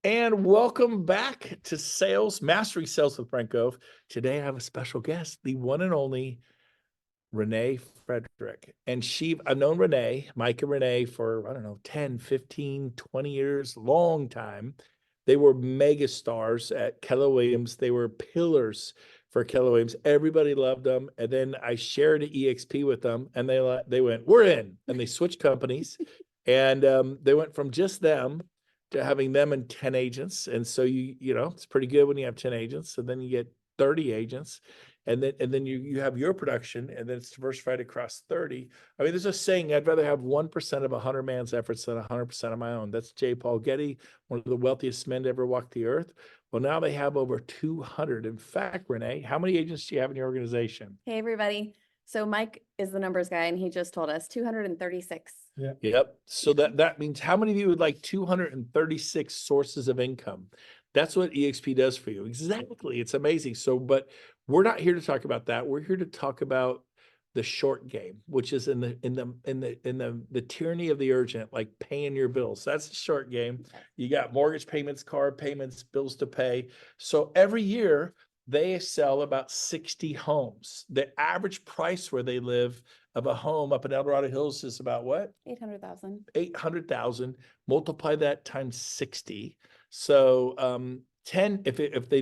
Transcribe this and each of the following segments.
And welcome back to Sales, Mastering Sales with Brent Gove. Today I have a special guest, the one and only Renee Frederick. And I've known Renee, Mike and Renee for, I don't know, 10, 15, 20 years, long time. They were mega stars at Keller Williams. They were pillars for Keller Williams. Everybody loved them. And then I shared an EXP with them and they went, we're in. And they switched companies. And they went from just them to having them and 10 agents. And so it's pretty good when you have 10 agents. And then you get 30 agents. And then you have your production, and then it's diversified across 30. I mean, there's a saying, I'd rather have 1% of a 100-man's efforts than 100% of my own. That's J. Paul Getty, one of the wealthiest men to ever walk the earth. Well, now they have over 200. In fact, Renee, how many agents do you have in your organization? Hey, everybody. So Mike is the numbers guy, and he just told us 236. Yeah. Yep. So that means how many of you would like 236 sources of income? That's what EXP does for you. Exactly. It's amazing. So, but we're not here to talk about that. We're here to talk about the short game, which is in the tyranny of the urgent, like paying your bills. That's the short game. You got mortgage payments, car payments, bills to pay. So every year they sell about 60 homes. The average price where they live of a home up in El Dorado Hills is about what? 800,000. 800,000. Multiply that times 60. So 10, if they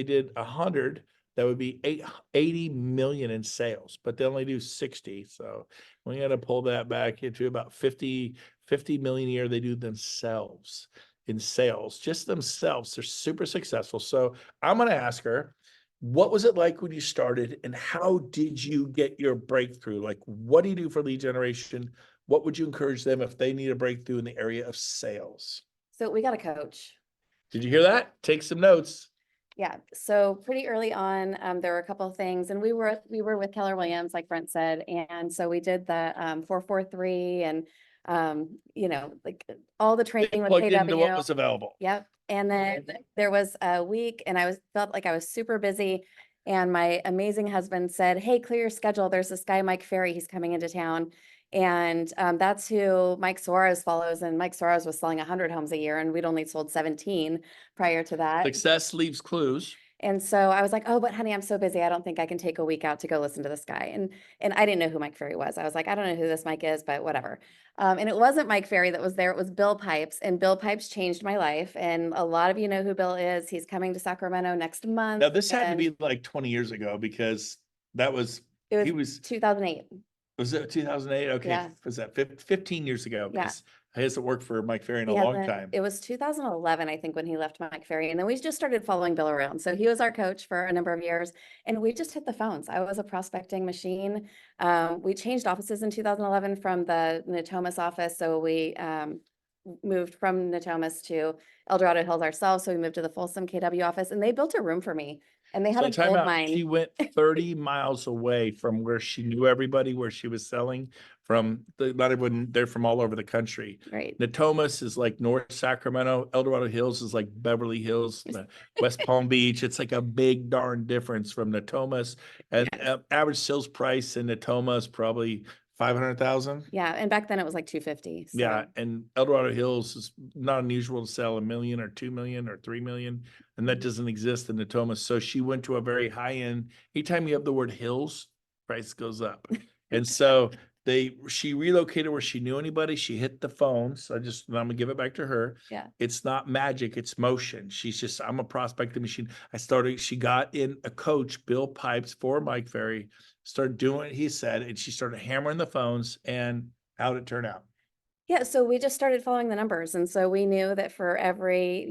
did 100, that would be 80 million in sales, but they only do 60. So we got to pull that back into about 50 million a year they do themselves in sales, just themselves. They're super successful. So I'm going to ask her, what was it like when you started, and how did you get your breakthrough? Like, what do you do for lead generation? What would you encourage them if they need a breakthrough in the area of sales? So we got a coach. Did you hear that? Take some notes. Yeah. So pretty early on, there were a couple of things, and we were with Keller Williams, like Brent said, and so we did the 443, and like all the training with Plugged into KW. what was available. Yep. And then there was a week, and felt like I was super busy. And my amazing husband said, "Hey, clear your schedule. There's this guy, Mike Ferry. He's coming into town." And that's who Mike Suarez follows. And Mike Suarez was selling 100 homes a year, and we'd only sold 17 prior to that. Success leaves clues. And so I was like, "Oh, but honey, I'm so busy. I don't think I can take a week out to go listen to this guy." And I didn't know who Mike Ferry was. I was like, "I don't know who this Mike is, but whatever." And it wasn't Mike Ferry that was there. It was Bill Pipes, and Bill Pipes changed my life. And a lot of you know who Bill is. He's coming to Sacramento next month. Now this had to be like 20 years ago, because he was 2008. Was it 2008? Okay. Yeah. Was that 15 years ago? Yeah. He hasn't worked for Mike Ferry in a long time. It was 2011, I think, when he left Mike Ferry. And then we just started following Bill around. So he was our coach for a number of years, and we just hit the phones. I was a prospecting machine. We changed offices in 2011 from the Natomas office. So we moved from Natomas to El Dorado Hills ourselves. So we moved to the Folsom KW office, and they built a room for me. And they had a gold mine. She went 30 miles away from where she knew everybody, where she was selling from. Not everyone, they're from all over the country. Right. Natomas is like North Sacramento. El Dorado Hills is like Beverly Hills, West Palm Beach. It's like a big darn difference from Natomas. And average sales price in Natoma is probably 500,000. Yeah. And back then it was like 250. So. Yeah. And El Dorado Hills is not unusual to sell $1 million or 2 million or 3 million. And that doesn't exist in Natoma. So she went to a very high end. Anytime you have the word hills, price goes up. And so she relocated where she knew anybody. She hit the phone. So I'm gonna give it back to her. Yeah. It's not magic, it's motion. I'm a prospecting machine. She got in a coach, Bill Pipes, for Mike Ferry, started doing what he said, and she started hammering the phones. And how did it turn out? Yeah. So we just started following the numbers. And so we knew that for every,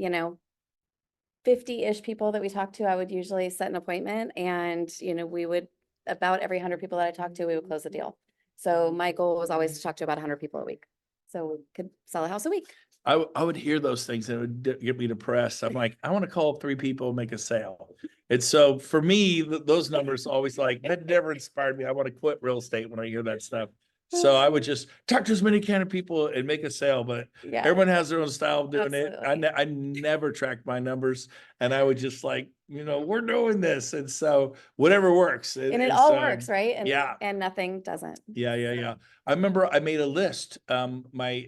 50-ish people that we talked to, I would usually set an appointment, and, we would, about every 100 people that I talked to, we would close the deal. So my goal was always to talk to about 100 people a week, so we could sell a house a week. I would hear those things and it would get me depressed. I'm like, I want to call 3 people and make a sale. And so for me, those numbers always that never inspired me. I want to quit real estate when I hear that stuff. So I would just talk to as many kind of people and make a sale, but everyone has their own style of doing it. I never tracked my numbers, and I would just we're doing this. And so whatever works. And it all works, right? And, yeah. And nothing doesn't. Yeah. I remember I made a list, my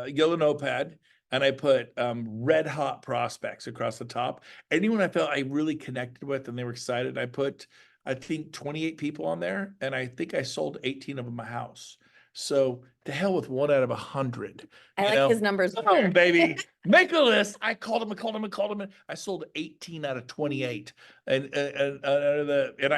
yellow notepad, and I put red hot prospects across the top. Anyone I felt I really connected with and they were excited, I put, I think 28 people on there, and I think I sold 18 of them a house. So to hell with 1 out of 100. I you like know? his numbers Come better. on, baby. Make a list. I called him and called him and called him. And I sold 18 out of 28. And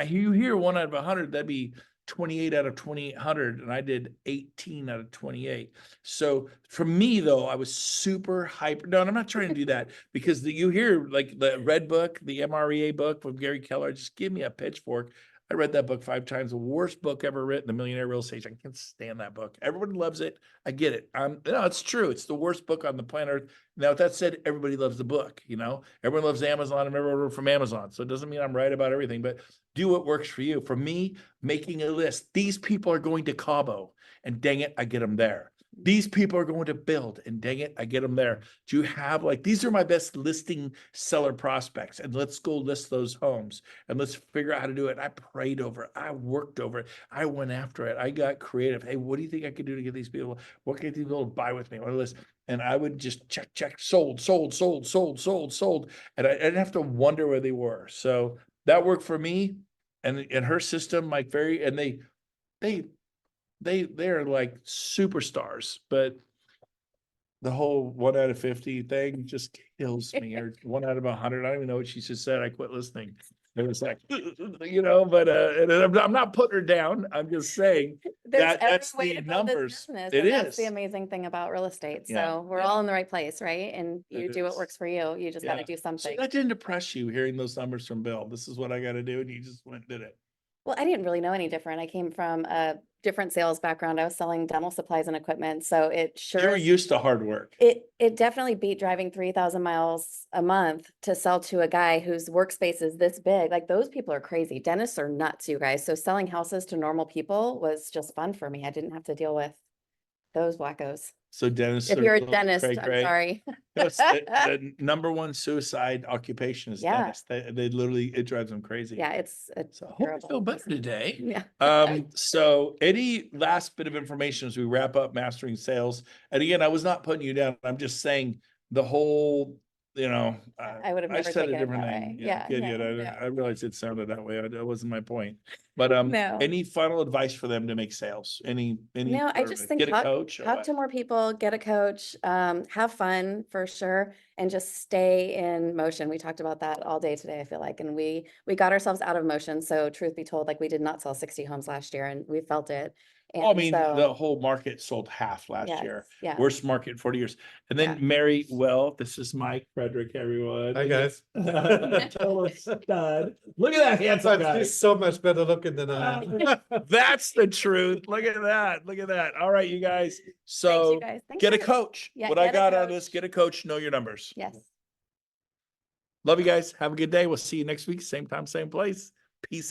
you hear 1 out of 100, that'd be 28 out of 2,800, and I did 18 out of 28. So for me though, I was super hyper. No, and I'm not trying to do that because you hear like the Red Book, the MREA book from Gary Keller, just give me a pitchfork. I read that book 5 times, the worst book ever written, The Millionaire Real Estate. I can't stand that book. Everybody loves it. I get it. No, it's true. It's the worst book on the planet Earth. Now, with that said, everybody loves the book, everyone loves Amazon and everyone ordered from Amazon. So it doesn't mean I'm right about everything, but do what works for you. For me, making a list, these people are going to Cabo, and dang it, I get them there. These people are going to build, and dang it, I get them there. Do you have these are my best listing seller prospects, and let's go list those homes and let's figure out how to do it. I prayed over it. I worked over it. I went after it. I got creative. Hey, what do you think I could do to get these people? What can these people buy with me? What list? And I would just check, sold. And I didn't have to wonder where they were. So that worked for me. And in her system, they're like superstars, but the whole 1 out of 50 thing just kills me. Or 1 out of 100. I don't even know what she just said. I quit listening. It was like, but and I'm not putting her down. I'm just saying that's way the to build this numbers. business, It and that's the is. amazing thing about real estate. Yeah, So we're yeah. all in the right place, right? And you It do what is. works for you. You just got to Yeah. do So something. that didn't depress you hearing those numbers from Bill. This is what I got to do, and you just went and did it. Well, I didn't really know any different. I came from a different sales background. I was selling dental supplies and equipment. So it You sure were is, used to hard work. it definitely beat driving 3,000 miles a month to sell to a guy whose workspace is this big. Like, those people are crazy. Dentists are nuts, you guys. So selling houses to normal people was just fun for me. I didn't have to deal with those wackos. So dentists If are you're a little dentist, cray I'm cray. sorry. The number one suicide occupation is Yeah. dentist. They literally, it drives them crazy. Yeah, it's a So I hope you terrible feel better business. today. Yeah. So any last bit of information as we wrap up mastering sales? And again, I was not putting you down. I'm just saying the whole, I would have I never said a taken it different that name. way. Yeah, Yeah, good. no. I realized it sounded that way. That wasn't my point. But No. any final advice for them to make sales? No, I just think get a coach? talk to more people, get a coach, have fun for sure, and just stay in motion. We talked about that all day today, I feel like, and we got ourselves out of motion. So truth be told, like, we did not sell 60 homes last year, and we felt it. Well, I And mean, so, the whole market sold half last yes, year. yeah. Worst market in 40 years. And then Yeah. Mary, this is Mike Frederick, everyone. Hi, guys. Total stud. Look at that handsome But guy. he's so much better looking than I am. That's the truth. Look at that. Look at that. All right, you guys. Thanks, So you guys. Thanks get a for- coach. Yeah, What I get a got out of this, coach. get a coach, know your numbers. Yes. Love you guys. Have a good day. We'll see you next week. Same time, same place. Peace out.